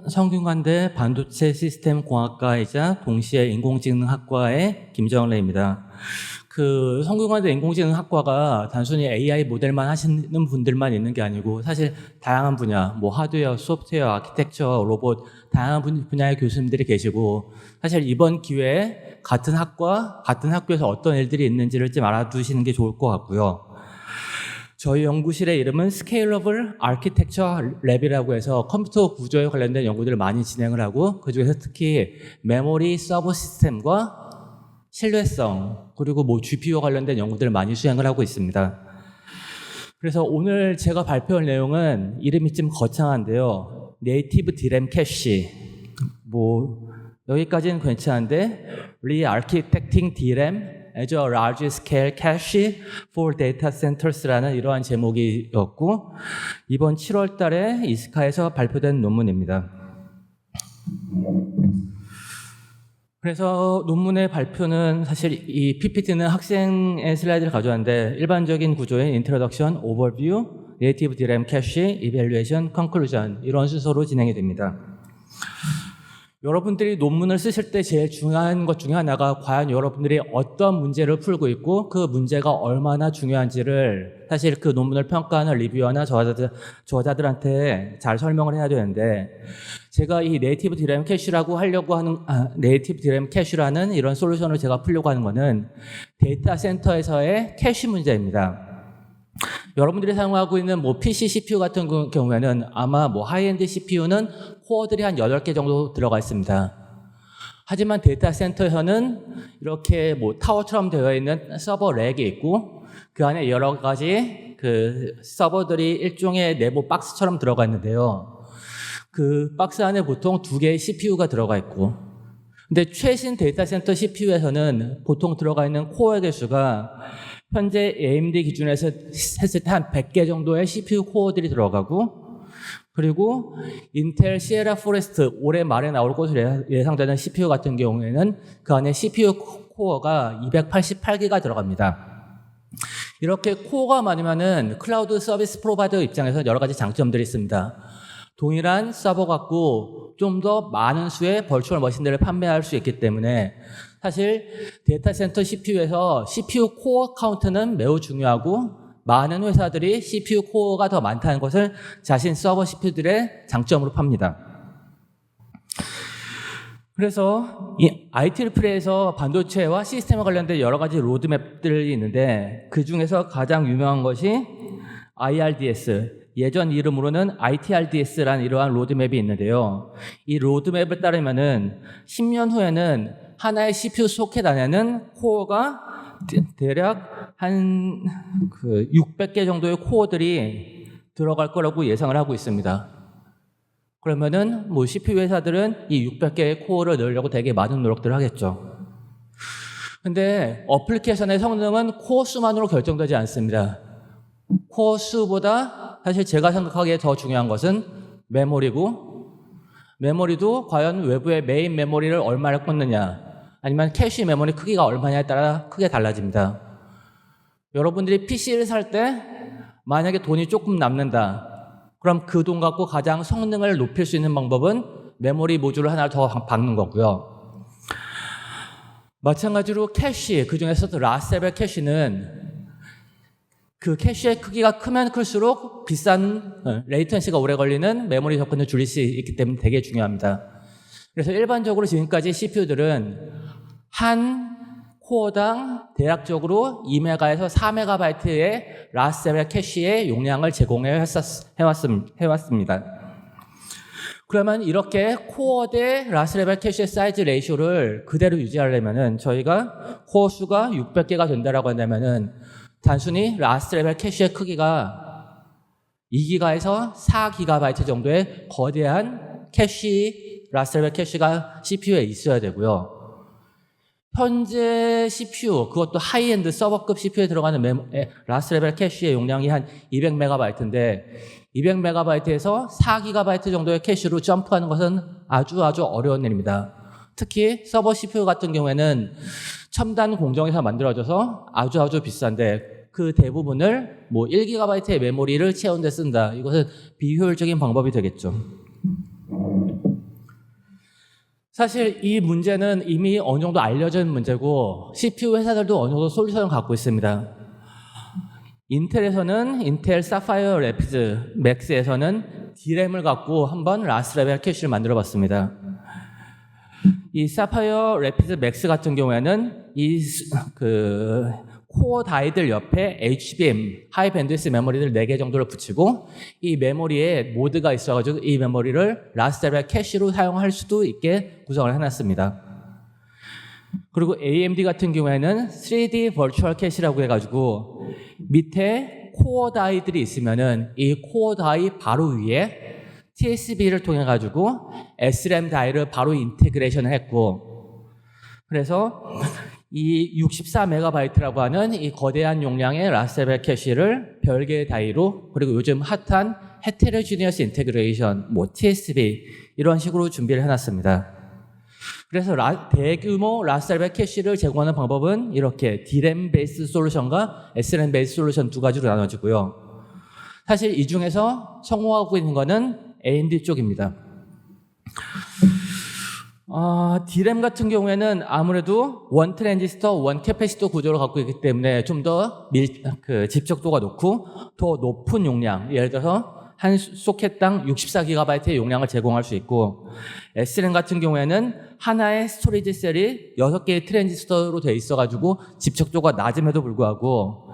성균관대 반도체 시스템 공학과이자 동시에 인공지능학과의 김정래입니다. 성균관대 인공지능학과가 단순히 AI 모델만 하시는 분들만 있는 게 아니고 사실 다양한 분야, 뭐 하드웨어, 소프트웨어, 아키텍처, 로봇 다양한 분야의 교수님들이 계시고 사실 이번 기회에 같은 학교에서 어떤 일들이 있는지를 좀 알아두시는 게 좋을 것 같고요. 저희 연구실의 이름은 스케일러블 아키텍처 랩이라고 해서 컴퓨터 구조에 관련된 연구들을 많이 진행을 하고 그중에서 특히 메모리 서버 시스템과 신뢰성 그리고 뭐 GPU 관련된 연구들을 많이 수행을 하고 있습니다. 그래서 오늘 제가 발표할 내용은 이름이 좀 거창한데요. 네이티브 디램 캐시 뭐 여기까지는 괜찮은데 Re-architecting DRAM as a large scale cache for data centers라는 이러한 제목이었고 이번 7월 달에 이스카에서 발표된 논문입니다. 그래서 논문의 발표는 사실 이 PPT는 학생의 슬라이드를 가져왔는데 일반적인 구조인 Introduction, Overview, Native DRAM Cache, Evaluation, Conclusion 이런 순서로 진행이 됩니다. 여러분들이 논문을 쓰실 때 제일 중요한 것 중에 하나가 과연 여러분들이 어떤 문제를 풀고 있고 그 문제가 얼마나 중요한지를 사실 그 논문을 평가하는 리뷰어나 저자들한테 잘 설명을 해야 되는데 제가 이 네이티브 디램 캐시라고 하려고 하는 네이티브 디램 캐시라는 이런 솔루션을 제가 풀려고 하는 거는 데이터 센터에서의 캐시 문제입니다. 여러분들이 사용하고 있는 뭐 PC CPU 같은 경우에는 아마 뭐 하이엔드 CPU는 코어들이 한 8개 정도 들어가 있습니다. 하지만 데이터 센터에서는 이렇게 뭐 타워처럼 되어 있는 서버 렉이 있고 그 안에 여러 가지 그 서버들이 일종의 내부 박스처럼 들어가 있는데요. 그 박스 안에 보통 2개의 CPU가 들어가 있고 근데 최신 데이터 센터 CPU에서는 보통 들어가 있는 코어의 개수가 현재 AMD 기준에서 했을 때 한 100개 정도의 CPU 코어들이 들어가고 그리고 인텔 시에라 포레스트 올해 말에 나올 것으로 예상되는 CPU 같은 경우에는 그 안에 CPU 코어가 288개가 들어갑니다. 이렇게 코어가 많으면은 클라우드 서비스 프로바이더 입장에서 여러 가지 장점들이 있습니다. 동일한 서버 갖고 좀 더 많은 수의 버추얼 머신들을 판매할 수 있기 때문에 사실 데이터 센터 CPU에서 CPU 코어 카운트는 매우 중요하고 많은 회사들이 CPU 코어가 더 많다는 것을 자신 서버 CPU들의 장점으로 팝니다. 그래서 이 IEEE에서 반도체와 시스템과 관련된 여러 가지 로드맵들이 있는데 그 중에서 가장 유명한 것이 IRDS, 예전 이름으로는 ITRDS라는 이러한 로드맵이 있는데요. 이 로드맵을 따르면은 10년 후에는 하나의 CPU 소켓 안에는 코어가 대략 한 600개 정도의 코어들이 들어갈 거라고 예상을 하고 있습니다. 그러면은 뭐 CPU 회사들은 이 600개의 코어를 넣으려고 되게 많은 노력들을 하겠죠. 근데 어플리케이션의 성능은 코어 수만으로 결정되지 않습니다. 코어 수보다 사실 제가 생각하기에 더 중요한 것은 메모리고 메모리도 과연 외부의 메인 메모리를 얼마나 꽂느냐 아니면 캐시 메모리 크기가 얼마냐에 따라 크게 달라집니다. 여러분들이 PC를 살 때 만약에 돈이 조금 남는다. 그럼 그 돈 갖고 가장 성능을 높일 수 있는 방법은 메모리 모듈을 하나 더 박는 거고요. 마찬가지로 캐시, 그중에서도 라스레벨 캐시는 그 캐시의 크기가 크면 클수록 비싼 레이턴시가 오래 걸리는 메모리 접근을 줄일 수 있기 때문에 되게 중요합니다. 그래서 일반적으로 지금까지 CPU들은 한 코어당 대략적으로 2메가에서 4메가바이트의 라스레벨 캐시의 용량을 제공해 해왔습니다. 그러면 이렇게 코어 대 라스레벨 캐시의 사이즈 레이쇼를 그대로 유지하려면은 저희가 코어 수가 600개가 된다라고 한다면은 단순히 라스레벨 캐시의 크기가 2기가에서 4기가바이트 정도의 거대한 캐시, 라스레벨 캐시가 CPU에 있어야 되고요. 현재 CPU, 그것도 하이엔드 서버급 CPU에 들어가는 라스레벨 캐시의 용량이 한 200메가바이트인데 200메가바이트에서 4기가바이트 정도의 캐시로 점프하는 것은 아주 어려운 일입니다. 특히 서버 CPU 같은 경우에는 첨단 공정에서 만들어져서 아주 비싼데 그 대부분을 뭐 1기가바이트의 메모리를 채우는 데 쓴다. 이것은 비효율적인 방법이 되겠죠. 사실 이 문제는 이미 어느 정도 알려진 문제고 CPU 회사들도 어느 정도 솔루션을 갖고 있습니다. 인텔에서는 인텔 사파이어 래피드 맥스에서는 D램을 갖고 한번 라스트 레벨 캐시를 만들어 봤습니다. 이 사파이어 래피드 맥스 같은 경우에는 코어 다이들 옆에 HBM 하이 밴드위스 메모리를 4개 정도를 붙이고 이 메모리에 모드가 있어가지고 이 메모리를 라스트 레벨 캐시로 사용할 수도 있게 구성을 해놨습니다. 그리고 AMD 같은 경우에는 3D 버추얼 캐시라고 해가지고 밑에 코어 다이들이 있으면은 이 코어 다이 바로 위에 TSV를 통해 가지고 SRAM 다이를 바로 인테그레이션을 했고, 그래서 이 64MB라고 하는 이 거대한 용량의 라스트 레벨 캐시를 별개의 다이로, 그리고 요즘 핫한 헤테로지니어스 인테그레이션, TSV 이런 식으로 준비를 해놨습니다. 그래서 대규모 라스트 레벨 캐시를 제공하는 방법은 이렇게 D램 베이스 솔루션과 SRAM 베이스 솔루션 두 가지로 나눠지고요. 사실 이 중에서 성공하고 있는 거는 AMD 쪽입니다. D램 같은 경우에는 아무래도 원 트랜지스터, 원 캐패시터 구조를 갖고 있기 때문에 좀 더 집적도가 높고 더 높은 용량, 예를 들어서 한 소켓당 64GB의 용량을 제공할 수 있고, SRAM 같은 경우에는 하나의 스토리지 셀이 6개의 트랜지스터로 되어 있어가지고 집적도가 낮음에도 불구하고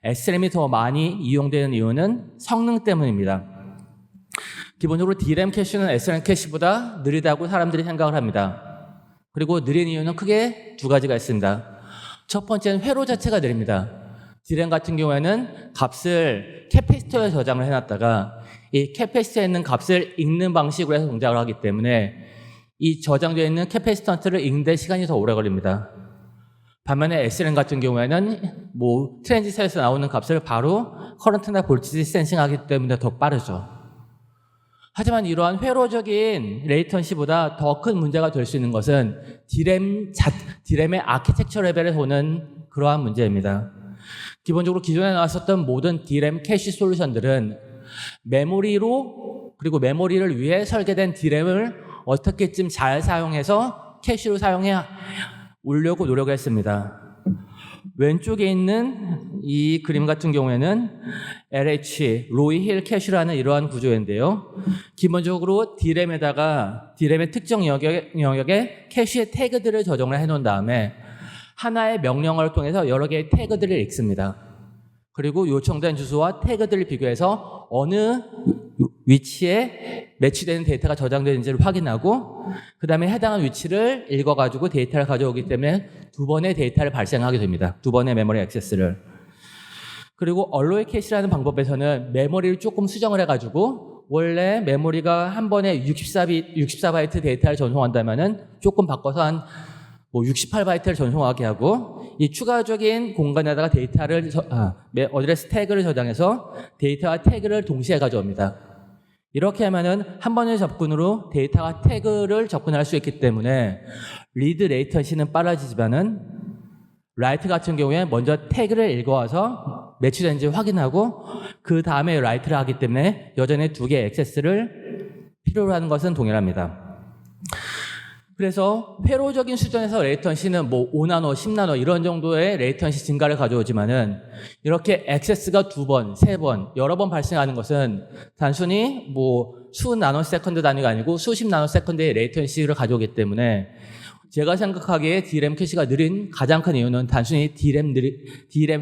SRAM이 더 많이 이용되는 이유는 성능 때문입니다. 기본적으로 D램 캐시는 SRAM 캐시보다 느리다고 사람들이 생각을 합니다. 그리고 느린 이유는 크게 두 가지가 있습니다. 첫 번째는 회로 자체가 느립니다. D램 같은 경우에는 값을 캐패시터에 저장을 해놨다가 이 캐패시터에 있는 값을 읽는 방식으로 해서 동작을 하기 때문에 이 저장되어 있는 캐패시턴트를 읽는데 시간이 더 오래 걸립니다. 반면에 SRAM 같은 경우에는 트랜지스터에서 나오는 값을 바로 커런트나 볼티지 센싱하기 때문에 더 빠르죠. 하지만 이러한 회로적인 레이턴시보다 더 큰 문제가 될 수 있는 것은 D램의 아키텍처 레벨에서 오는 그러한 문제입니다. 기본적으로 기존에 나왔었던 모든 D램 캐시 솔루션들은 그리고 메모리를 위해 설계된 D램을 어떻게쯤 잘 사용해서 캐시로 사용해 오려고 노력을 했습니다. 왼쪽에 있는 이 그림 같은 경우에는 LH, 로이 힐 캐시라는 이러한 구조인데요. 기본적으로 D램의 특정 영역에 캐시의 태그들을 저장을 해놓은 다음에 하나의 명령어를 통해서 여러 개의 태그들을 읽습니다. 그리고 요청된 주소와 태그들을 비교해서 어느 위치에 매치되는 데이터가 저장되는지를 확인하고, 그 다음에 해당한 위치를 읽어가지고 데이터를 가져오기 때문에 두 번의 데이터를 발생하게 됩니다. 두 번의 메모리 액세스를. 그리고 얼로이 캐시라는 방법에서는 메모리를 조금 수정을 해가지고 원래 메모리가 한 번에 64바이트 데이터를 전송한다면은 조금 바꿔서 한 68바이트를 전송하게 하고, 이 추가적인 공간에다가 어드레스 태그를 저장해서 데이터와 태그를 동시에 가져옵니다. 이렇게 하면은 한 번의 접근으로 데이터와 태그를 접근할 수 있기 때문에 리드 레이턴시는 빨라지지만은 라이트 같은 경우에 먼저 태그를 읽어와서 매치된지 확인하고 그 다음에 라이트를 하기 때문에 여전히 두 개의 액세스를 필요로 하는 것은 동일합니다. 그래서 회로적인 수준에서 레이턴시는 5나노, 10나노 이런 정도의 레이턴시 증가를 가져오지만은 이렇게 액세스가 2번, 3번, 여러 번 발생하는 것은 단순히 수 나노 세컨드 단위가 아니고 수십 나노 세컨드의 레이턴시를 가져오기 때문에 제가 생각하기에 D램 캐시가 느린 가장 큰 이유는 단순히 D램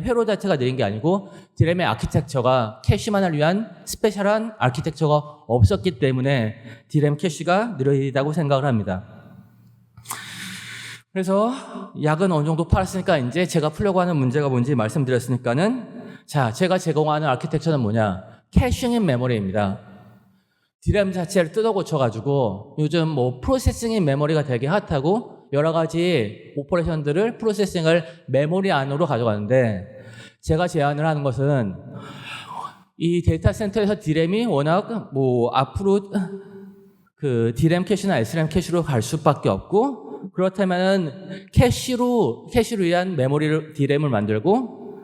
회로 자체가 느린 게 아니고 D램의 아키텍처가 캐시만을 위한 스페셜한 아키텍처가 없었기 때문에 D램 캐시가 느리다고 생각을 합니다. 그래서 약은 어느 정도 팔았으니까 이제 제가 풀려고 하는 문제가 뭔지 말씀드렸으니까는, 자, 제가 제공하는 아키텍처는 뭐냐? 캐싱인 메모리입니다. D램 자체를 뜯어 고쳐가지고 요즘 프로세싱인 메모리가 되게 핫하고 여러 가지 오퍼레이션들을 프로세싱을 메모리 안으로 가져가는데, 제가 제안을 하는 것은 이 데이터 센터에서 D램이 워낙 앞으로 D램 캐시나 SRAM 캐시로 갈 수밖에 없고, 그렇다면 캐시로 위한 D램을 만들고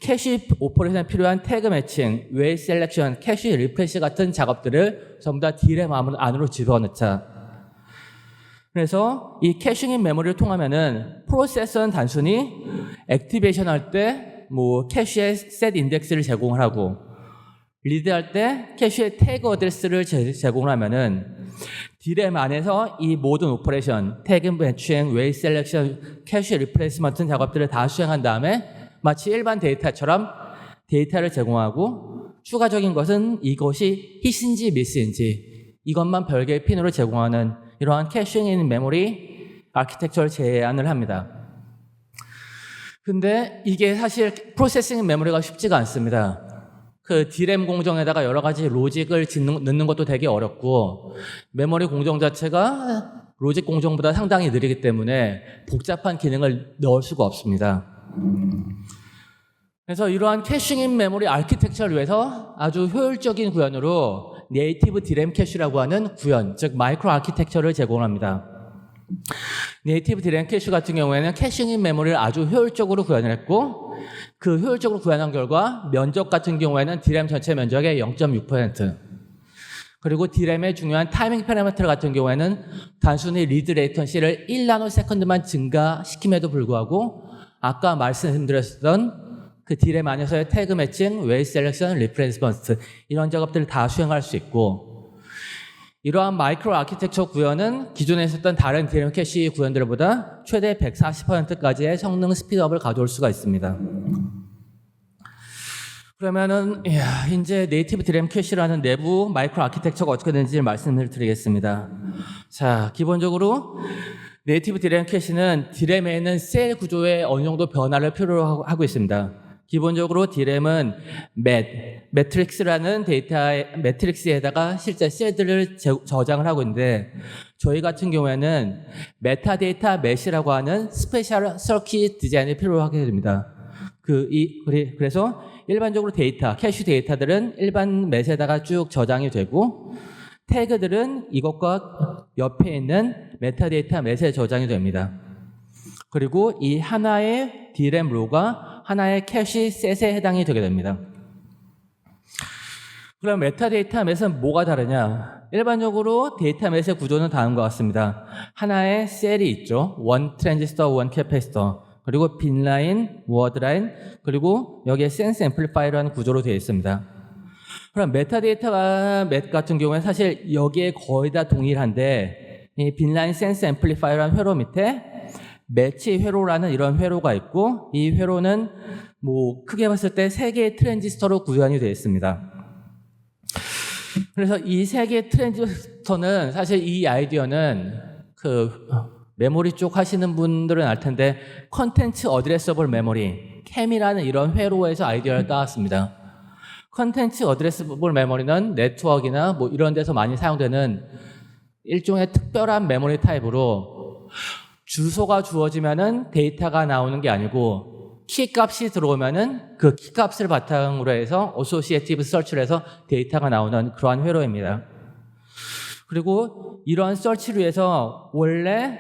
캐시 오퍼레이션에 필요한 태그 매칭, 웨이 셀렉션, 캐시 리프레시 같은 작업들을 전부 다 D램 안으로 집어넣자. 그래서 이 캐싱인 메모리를 통하면은 프로세서는 단순히 액티베이션 할 때 뭐 캐시의 셋 인덱스를 제공을 하고 리드할 때 캐시의 태그 어드레스를 제공을 하면은 디램 안에서 이 모든 오퍼레이션, 태그 매칭, 웨이 셀렉션, 캐시 리플레이스먼트 작업들을 다 수행한 다음에 마치 일반 데이터처럼 데이터를 제공하고 추가적인 것은 이것이 히스인지 미스인지 이것만 별개의 핀으로 제공하는 이러한 캐싱인 메모리 아키텍처를 제안을 합니다. 근데 이게 사실 프로세싱 메모리가 쉽지가 않습니다. 그 디램 공정에다가 여러 가지 로직을 넣는 것도 되게 어렵고 메모리 공정 자체가 로직 공정보다 상당히 느리기 때문에 복잡한 기능을 넣을 수가 없습니다. 그래서 이러한 캐싱인 메모리 아키텍처를 위해서 아주 효율적인 구현으로 네이티브 디램 캐시라고 하는 구현, 즉 마이크로 아키텍처를 제공합니다. 네이티브 디램 캐시 같은 경우에는 캐싱인 메모리를 아주 효율적으로 구현을 했고 그 효율적으로 구현한 결과 면적 같은 경우에는 디램 전체 면적의 0.6% 그리고 디램의 중요한 타이밍 파라미터 같은 경우에는 단순히 리드 레이턴시를 1나노세컨드만 증가시킴에도 불구하고 아까 말씀드렸던 그 디램 안에서의 태그 매칭, 웨이 셀렉션, 리플레이스먼트 이런 작업들을 다 수행할 수 있고 이러한 마이크로 아키텍처 구현은 기존에 있었던 다른 디램 캐시 구현들보다 최대 140%까지의 성능 스피드업을 가져올 수가 있습니다. 그러면은 이제 네이티브 디램 캐시라는 내부 마이크로 아키텍처가 어떻게 되는지 말씀을 드리겠습니다. 자, 기본적으로 네이티브 디램 캐시는 디램에 있는 셀 구조에 어느 정도 변화를 필요로 하고 있습니다. 기본적으로 디램은 매트릭스라는 매트릭스에다가 실제 셀들을 저장을 하고 있는데 저희 같은 경우에는 메타데이터 맷이라고 하는 스페셜 서킷 디자인이 필요하게 됩니다. 그래서 일반적으로 캐시 데이터들은 일반 맷에다가 쭉 저장이 되고 태그들은 이것과 옆에 있는 메타데이터 맷에 저장이 됩니다. 그리고 이 하나의 디램 로가 하나의 캐시 셋에 해당이 되게 됩니다. 그럼 메타데이터 맷은 뭐가 다르냐? 일반적으로 데이터 맷의 구조는 다음과 같습니다. 하나의 셀이 있죠. 원 트랜지스터, 원 캐패시터, 그리고 빈라인, 워드라인, 그리고 여기에 센스 앰플리파이어라는 구조로 되어 있습니다. 그럼 메타데이터 맷 같은 경우는 사실 여기에 거의 다 동일한데 이 빈라인 센스 앰플리파이어라는 회로 밑에 매치 회로라는 이런 회로가 있고 이 회로는 뭐 크게 봤을 때 3개의 트랜지스터로 구현이 되어 있습니다. 그래서 이 3개의 트랜지스터는 사실 이 아이디어는 메모리 쪽 하시는 분들은 알 텐데 컨텐츠 어드레서블 메모리 캠이라는 이런 회로에서 아이디어를 따왔습니다. 컨텐츠 어드레서블 메모리는 네트워크나 뭐 이런 데서 많이 사용되는 일종의 특별한 메모리 타입으로 주소가 주어지면은 데이터가 나오는 게 아니고 키 값이 들어오면은 그 키 값을 바탕으로 해서 어소시에이티브 서치를 해서 데이터가 나오는 그러한 회로입니다. 그리고 이러한 서치를 위해서 원래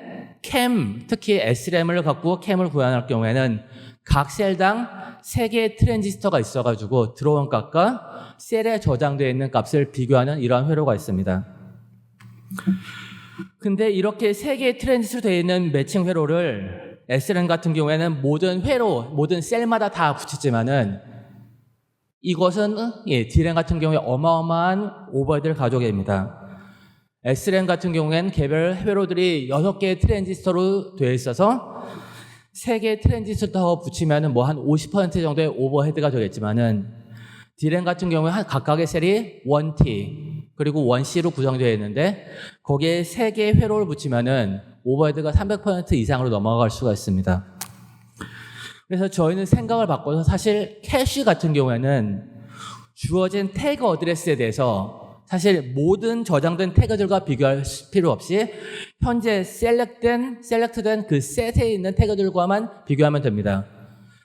특히 SRAM을 갖고 캠을 구현할 경우에는 각 셀당 3개의 트랜지스터가 있어가지고 들어온 값과 셀에 저장되어 있는 값을 비교하는 이러한 회로가 있습니다. 근데 이렇게 3개의 트랜지스터 되어 있는 매칭 회로를 SRAM 같은 경우에는 모든 셀마다 다 붙였지만은 이것은 D램 같은 경우에 어마어마한 오버헤드를 가져오게 됩니다. SRAM 같은 경우에는 개별 회로들이 6개의 트랜지스터로 되어 있어서 3개의 트랜지스터 더 붙이면은 뭐 한 50% 정도의 오버헤드가 되겠지만은 D램 같은 경우에 각각의 셀이 1T 그리고 1C로 구성되어 있는데 거기에 3개의 회로를 붙이면은 오버헤드가 300% 이상으로 넘어갈 수가 있습니다. 그래서 저희는 생각을 바꿔서 사실 캐시 같은 경우에는 주어진 태그 어드레스에 대해서 사실 모든 저장된 태그들과 비교할 필요 없이 현재 셀렉트된 그 셋에 있는 태그들과만 비교하면 됩니다.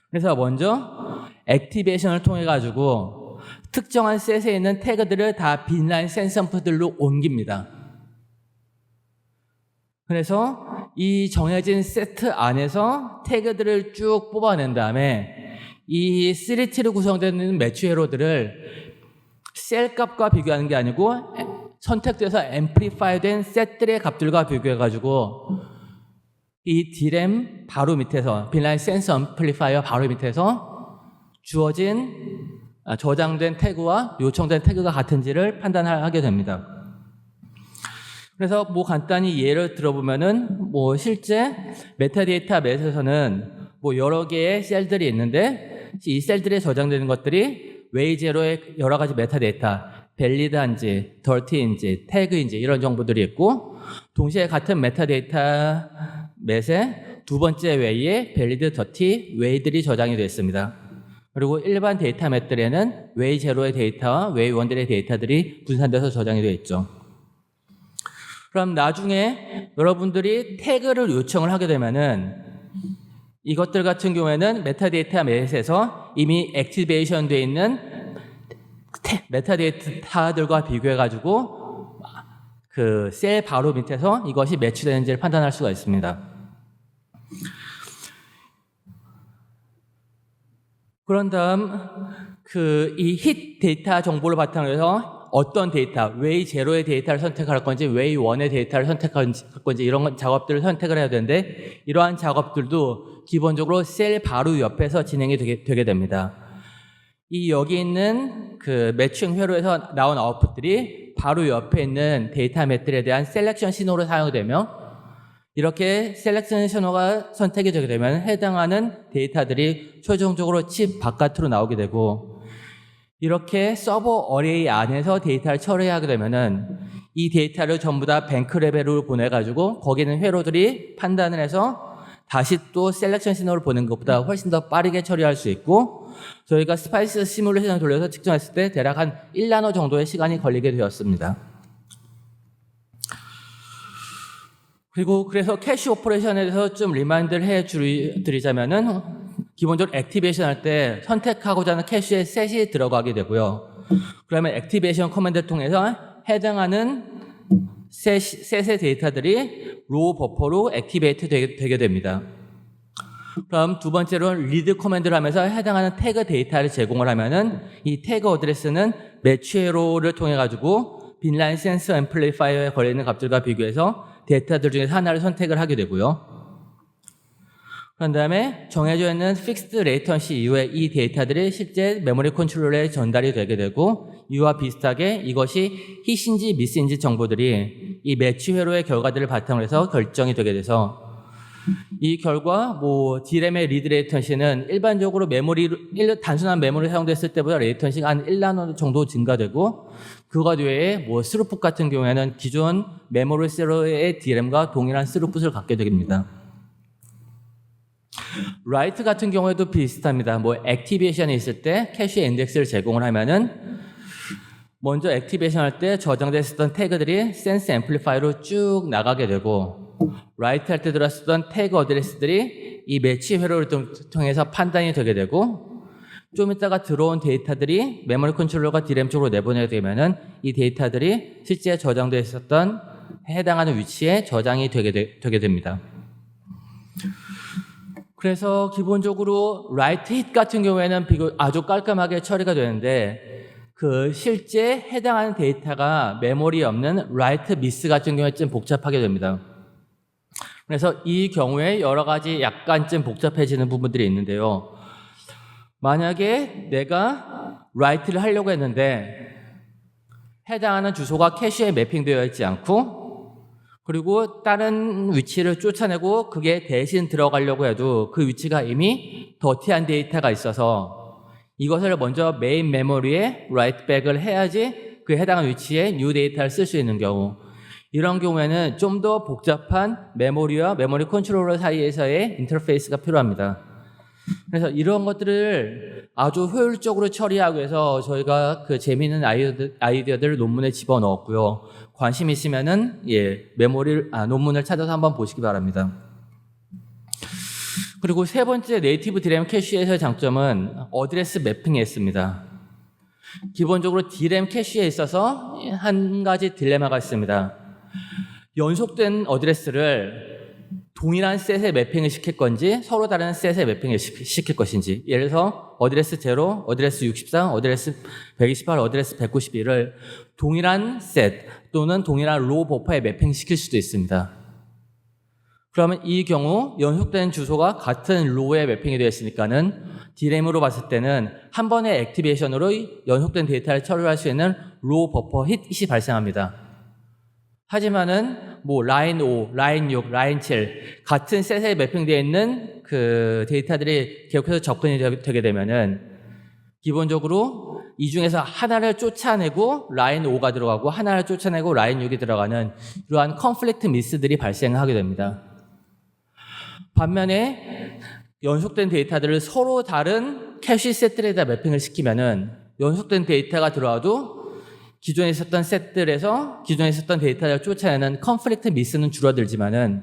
그래서 먼저 액티베이션을 통해 가지고 특정한 셋에 있는 태그들을 다 빈라인 센서들로 옮깁니다. 그래서 이 정해진 세트 안에서 태그들을 쭉 뽑아낸 다음에 이 3T로 구성되는 매치 회로들을 셀 값과 비교하는 게 아니고 선택돼서 앰플리파이된 셋들의 값들과 비교해가지고 이 D램 바로 밑에서 빈라인 센서 앰플리파이어 바로 밑에서 주어진 저장된 태그와 요청된 태그가 같은지를 판단하게 됩니다. 그래서 뭐 간단히 예를 들어보면은 뭐 실제 메타데이터 맷에서는 뭐 여러 개의 셀들이 있는데 이 셀들에 저장되는 것들이 웨이제로의 여러 가지 메타데이터, 밸리드한지, 덜티인지, 태그인지 이런 정보들이 있고 동시에 같은 메타데이터 맷에 두 번째 웨이에 밸리드, 더티, 웨이들이 저장이 되어 있습니다. 그리고 일반 데이터 맷들에는 웨이 제로의 데이터와 웨이 원들의 데이터들이 분산돼서 저장이 되어 있죠. 그럼 나중에 여러분들이 태그를 요청을 하게 되면은 이것들 같은 경우에는 메타데이터 맷에서 이미 액티베이션 되어 있는 메타데이터들과 비교해가지고 그 셀 바로 밑에서 이것이 매치되는지를 판단할 수가 있습니다. 그런 다음 이 힛 데이터 정보를 바탕으로 해서 어떤 데이터, 웨이 제로의 데이터를 선택할 건지 웨이 원의 데이터를 선택할 건지 이런 작업들을 선택을 해야 되는데 이러한 작업들도 기본적으로 셀 바로 옆에서 진행이 되게 됩니다. 이 여기 있는 그 매칭 회로에서 나온 아웃풋들이 바로 옆에 있는 데이터 맷들에 대한 셀렉션 신호로 사용되며 이렇게 셀렉션 신호가 선택이 되게 되면 해당하는 데이터들이 최종적으로 칩 바깥으로 나오게 되고 이렇게 서버 어레이 안에서 데이터를 처리하게 되면은 이 데이터를 전부 다 뱅크 레벨로 보내가지고 거기는 회로들이 판단을 해서 다시 또 셀렉션 신호를 보낸 것보다 훨씬 더 빠르게 처리할 수 있고 저희가 스파이스 시뮬레이션을 돌려서 측정했을 때 대략 한 1나노 정도의 시간이 걸리게 되었습니다. 그리고 그래서 캐시 오퍼레이션에 대해서 좀 리마인드를 해드리자면은 기본적으로 액티베이션 할 때 선택하고자 하는 캐시에 셋이 들어가게 되고요. 그러면 액티베이션 커맨드를 통해서 해당하는 셋의 데이터들이 로우 버퍼로 액티베이트 되게 됩니다. 그럼 두 번째로는 리드 커맨드를 하면서 해당하는 태그 데이터를 제공을 하면은 이 태그 어드레스는 매치회로를 통해 가지고 빈라인 센서 앰플리파이어에 걸려있는 값들과 비교해서 데이터들 중에서 하나를 선택을 하게 되고요. 그런 다음에 정해져 있는 픽스드 레이턴시 이후에 이 데이터들이 실제 메모리 컨트롤러에 전달이 되게 되고 이와 비슷하게 이것이 힛인지 미스인지 정보들이 이 매치 회로의 결과들을 바탕으로 해서 결정이 되게 돼서 이 결과 뭐 D램의 리드 레이턴시는 일반적으로 단순한 메모리 사용됐을 때보다 레이턴시가 한 1나노 정도 증가되고 그것 외에 뭐 스루풋 같은 경우에는 기존 메모리 세로의 D램과 동일한 스루풋을 갖게 됩니다. 라이트 같은 경우에도 비슷합니다. 뭐 액티베이션이 있을 때 캐시 인덱스를 제공을 하면은 먼저 액티베이션 할 때 저장됐었던 태그들이 센스 앰플리파이어로 쭉 나가게 되고 라이트 할 때 들어왔었던 태그 어드레스들이 이 매치 회로를 통해서 판단이 되게 되고 좀 이따가 들어온 데이터들이 메모리 컨트롤러가 D램 쪽으로 내보내게 되면은 이 데이터들이 실제 저장되어 있었던 해당하는 위치에 저장이 되게 됩니다. 그래서 기본적으로 라이트 힛 같은 경우에는 아주 깔끔하게 처리가 되는데 그 실제 해당하는 데이터가 메모리에 없는 라이트 미스 같은 경우에 좀 복잡하게 됩니다. 그래서 이 경우에 여러 가지 약간 좀 복잡해지는 부분들이 있는데요. 만약에 내가 라이트를 하려고 했는데 해당하는 주소가 캐시에 매핑되어 있지 않고 그리고 다른 위치를 쫓아내고 그게 대신 들어가려고 해도 그 위치가 이미 더티한 데이터가 있어서 이것을 먼저 메인 메모리에 라이트 백을 해야지 그 해당하는 위치에 뉴 데이터를 쓸 수 있는 경우 이런 경우에는 좀 더 복잡한 메모리와 메모리 컨트롤러 사이에서의 인터페이스가 필요합니다. 그래서 이런 것들을 아주 효율적으로 처리하기 위해서 저희가 그 재미있는 아이디어들을 논문에 집어넣었고요. 관심 있으면은 논문을 찾아서 한번 보시기 바랍니다. 그리고 세 번째 네이티브 D램 캐시에서의 장점은 어드레스 매핑에 있습니다. 기본적으로 D램 캐시에 있어서 한 가지 딜레마가 있습니다. 연속된 어드레스를 동일한 셋에 매핑을 시킬 건지 서로 다른 셋에 매핑을 시킬 것인지, 예를 들어서 어드레스 0, 어드레스 64, 어드레스 128, 어드레스 191을 동일한 셋 또는 동일한 로 버퍼에 매핑시킬 수도 있습니다. 그러면 이 경우 연속된 주소가 같은 로에 매핑이 되어 있으니까는 D램으로 봤을 때는 한 번의 액티베이션으로 연속된 데이터를 처리할 수 있는 로 버퍼 hit이 발생합니다. 하지만은 뭐 라인 5, 라인 6, 라인 7 같은 셋에 매핑되어 있는 그 데이터들이 계속해서 접근이 되게 되면은 기본적으로 이 중에서 하나를 쫓아내고 라인 5가 들어가고 하나를 쫓아내고 라인 6이 들어가는 이러한 컨플릭트 미스들이 발생하게 됩니다. 반면에 연속된 데이터들을 서로 다른 캐시 셋들에다 매핑을 시키면은 연속된 데이터가 들어와도 기존에 있었던 셋들에서 기존에 있었던 데이터를 쫓아내는 컨플릭트 미스는 줄어들지만은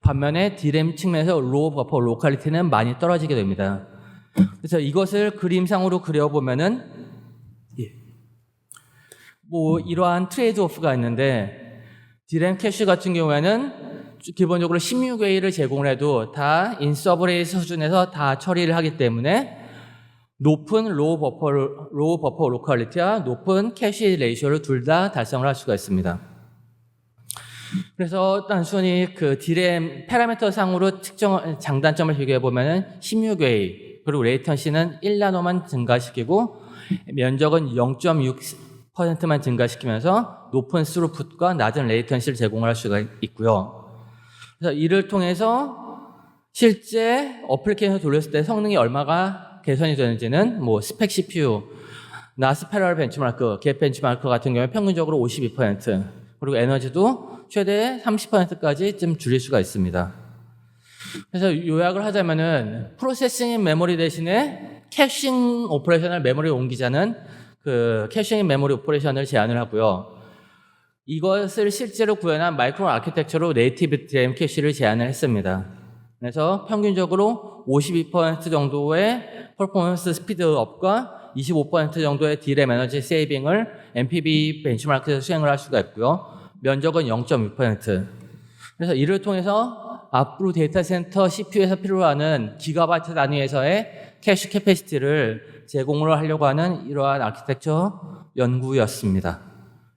반면에 D램 측면에서 로 버퍼 로컬리티는 많이 떨어지게 됩니다. 그래서 이것을 그림상으로 그려보면은 뭐 이러한 트레이드 오프가 있는데 D램 캐시 같은 경우에는 기본적으로 16A를 제공을 해도 다 인서브레이 수준에서 다 처리를 하기 때문에 높은 로우 버퍼 로컬리티와 높은 캐시 레이쇼를 둘 다 달성을 할 수가 있습니다. 그래서 단순히 그 D램 파라미터 상으로 장단점을 비교해 보면은 16A 그리고 레이턴시는 1나노만 증가시키고 면적은 0.6%만 증가시키면서 높은 스루풋과 낮은 레이턴시를 제공을 할 수가 있고요. 그래서 이를 통해서 실제 어플리케이션을 돌렸을 때 성능이 얼마가 개선이 되는지는 뭐 스펙 CPU, 스패럴 벤치마크, 갭 벤치마크 같은 경우에 평균적으로 52% 그리고 에너지도 최대 30%까지 좀 줄일 수가 있습니다. 그래서 요약을 하자면은 프로세싱 메모리 대신에 캐싱 오퍼레이션을 메모리에 옮기자는 그 캐싱 메모리 오퍼레이션을 제안을 하고요. 이것을 실제로 구현한 마이크로 아키텍처로 네이티브 DRAM 캐시를 제안을 했습니다. 그래서 평균적으로 52% 정도의 퍼포먼스 스피드업과 25% 정도의 D램 에너지 세이빙을 MPB 벤치마크에서 수행을 할 수가 있고요. 면적은 0.6%. 그래서 이를 통해서 앞으로 데이터 센터 CPU에서 필요로 하는 기가바이트 단위에서의 캐시 캐패시티를 제공을 하려고 하는 이러한 아키텍처 연구였습니다.